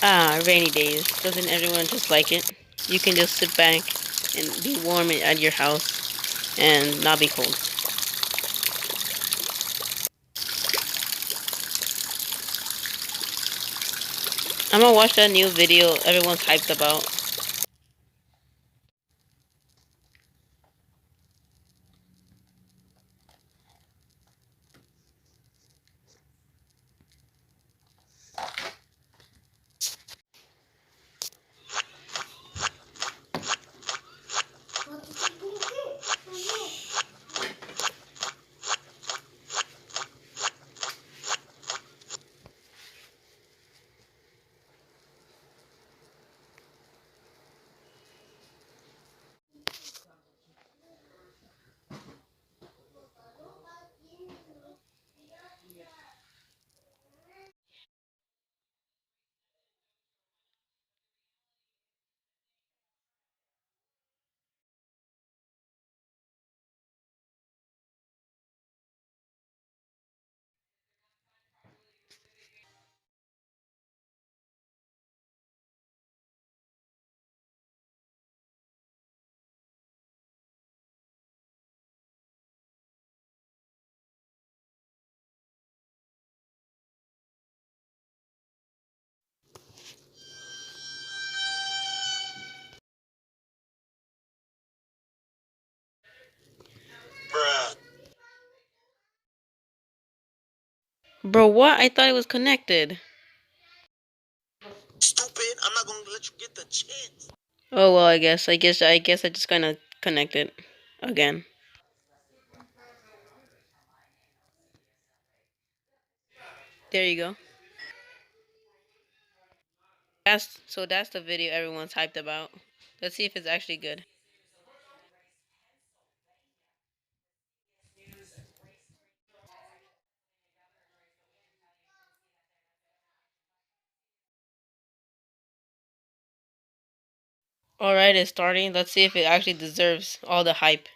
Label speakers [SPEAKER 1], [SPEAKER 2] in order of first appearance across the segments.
[SPEAKER 1] Ah, rainy days. Doesn't everyone just like it? You can just sit back and be warm at your house and not be cold. I'm gonna watch that new video everyone's hyped about. Bro, what? I thought it was connected.
[SPEAKER 2] Stupid! I'm not gonna let you get the chance.
[SPEAKER 1] Oh well, I guess I just kind of connected again. There you go. That's the video everyone's hyped about. Let's see if it's actually good. Alright, it's starting. Let's see if it actually deserves all the hype.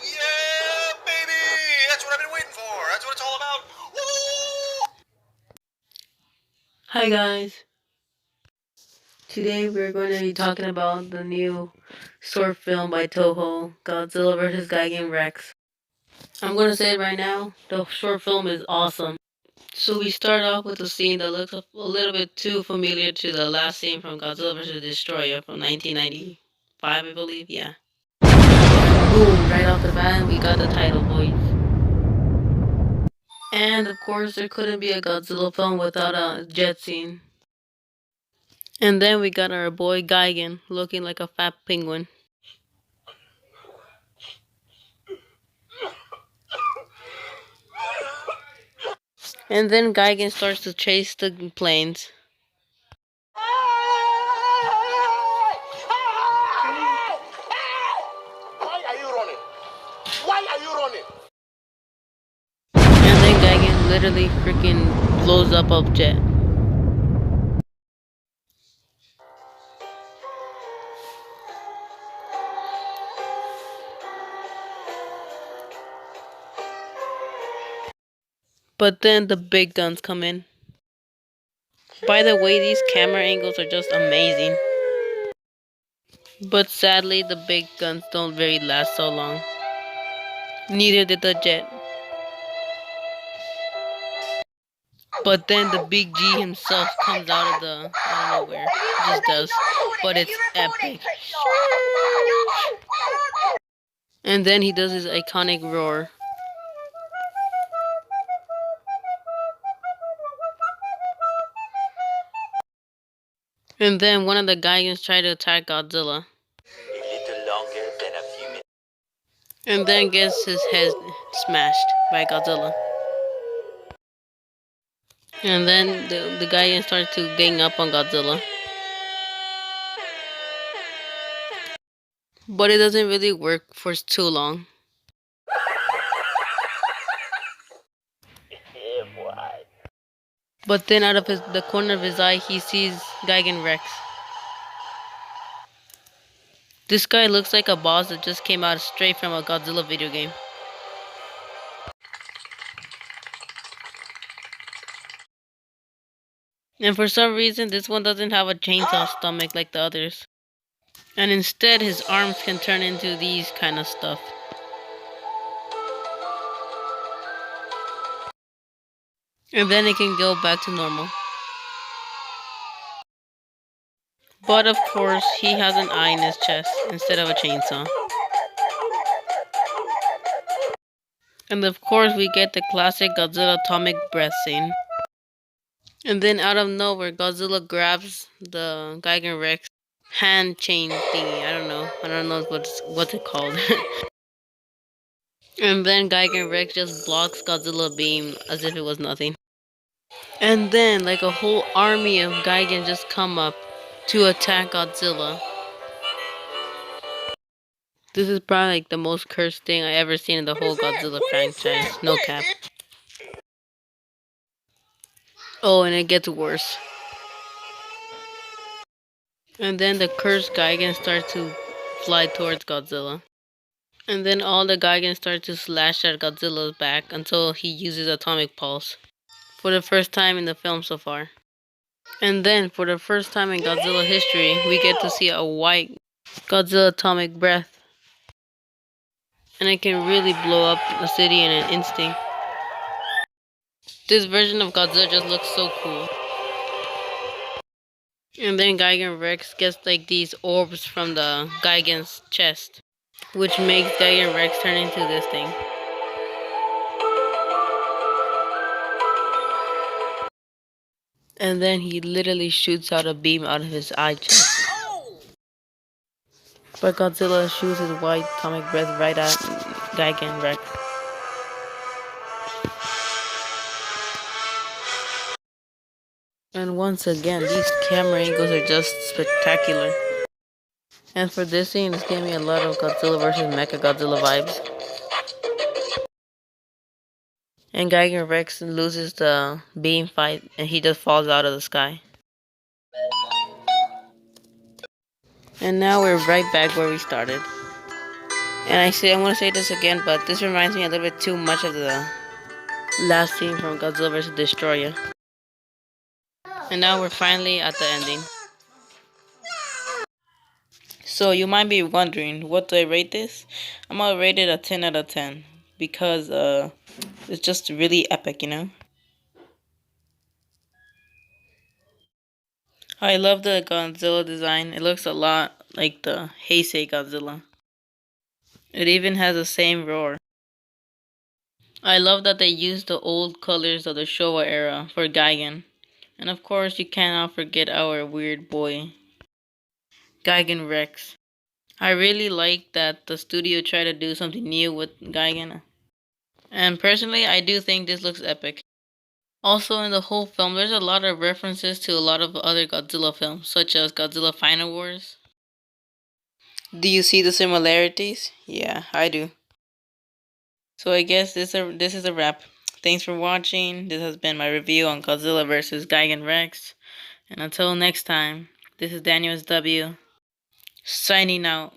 [SPEAKER 2] Yeah, baby! That's what I've been waiting for. That's what it's all about. Woo!
[SPEAKER 1] Hi guys. Today we're going to be talking about the new short film by Toho, Godzilla vs. Gigan Rex. I'm going to say it right now, the short film is awesome. So we start off with a scene that looks a little bit too familiar to the last scene from Godzilla vs. Destroyer from 1995, I believe, yeah. Boom, right off the bat, we got the title, boys. And of course, there couldn't be a Godzilla film without a jet scene. And then we got our boy Gigan, looking like a fat penguin. And then Gigan starts to chase the planes.
[SPEAKER 2] Why are you running? Why are you running?
[SPEAKER 1] And then Gigan literally freaking blows up a jet. But then the big guns come in. By the way, these camera angles are just amazing. But sadly, the big guns don't very last so long. Neither did the jet. But then the big G himself comes out of the, I don't know where, he just does. But it's epic. And then he does his iconic roar. And then one of the Gigans try to attack Godzilla.
[SPEAKER 2] A little longer than a few minutes.
[SPEAKER 1] and then gets his head smashed by Godzilla. And then the guy starts to gang up on Godzilla. But it doesn't really work for too long. But then out of the corner of his eye, he sees Gigan Rex. This guy looks like a boss that just came out straight from a Godzilla video game. And for some reason, this one doesn't have a chainsaw stomach like the others. And instead, his arms can turn into these kind of stuff. And then it can go back to normal. But of course, he has an eye in his chest instead of a chainsaw. And of course, we get the classic Godzilla atomic breath scene. And then out of nowhere, Godzilla grabs the Gigan Rex hand chain thingy. I don't know what's it called. And then Gigan Rex just blocks Godzilla beam as if it was nothing. And then like a whole army of Gigan just come up to attack Godzilla. This is probably like the most cursed thing I ever seen in the whole Godzilla franchise. No cap. Oh, and it gets worse. And then the cursed Gigan starts to fly towards Godzilla. And then all the Gigan start to slash at Godzilla's back until he uses Atomic Pulse. For the first time in the film so far. And then, for the first time in Godzilla history, we get to see a white Godzilla atomic breath. And it can really blow up a city in an instant. This version of Godzilla just looks so cool. And then Gigan Rex gets like these orbs from the Gigan's chest, which makes Gigan Rex turn into this thing. And then he literally shoots out a beam out of his eye chest. But Godzilla shoots his white atomic breath right at Gigan Rex. And once again, these camera angles are just spectacular. And for this scene, it's giving me a lot of Godzilla vs. Mechagodzilla vibes. And Gigan Rex loses the beam fight and he just falls out of the sky. And now we're right back where we started. And I want to say this again, but this reminds me a little bit too much of the last scene from Godzilla vs. Destroyer. And now we're finally at the ending. So you might be wondering, what do I rate this? I'm gonna rate it a 10 out of 10. Because it's just really epic, you know? I love the Godzilla design. It looks a lot like the Heisei Godzilla. It even has the same roar. I love that they used the old colors of the Showa era for Gigan. And of course, you cannot forget our weird boy, Gigan Rex. I really like that the studio tried to do something new with Gigan. And personally, I do think this looks epic. Also, in the whole film, there's a lot of references to a lot of other Godzilla films, such as Godzilla Final Wars. Do you see the similarities? Yeah, I do. So I guess this is a wrap. Thanks for watching. This has been my review on Godzilla vs. Gigan Rex. And until next time, this is Daniel SW, signing out.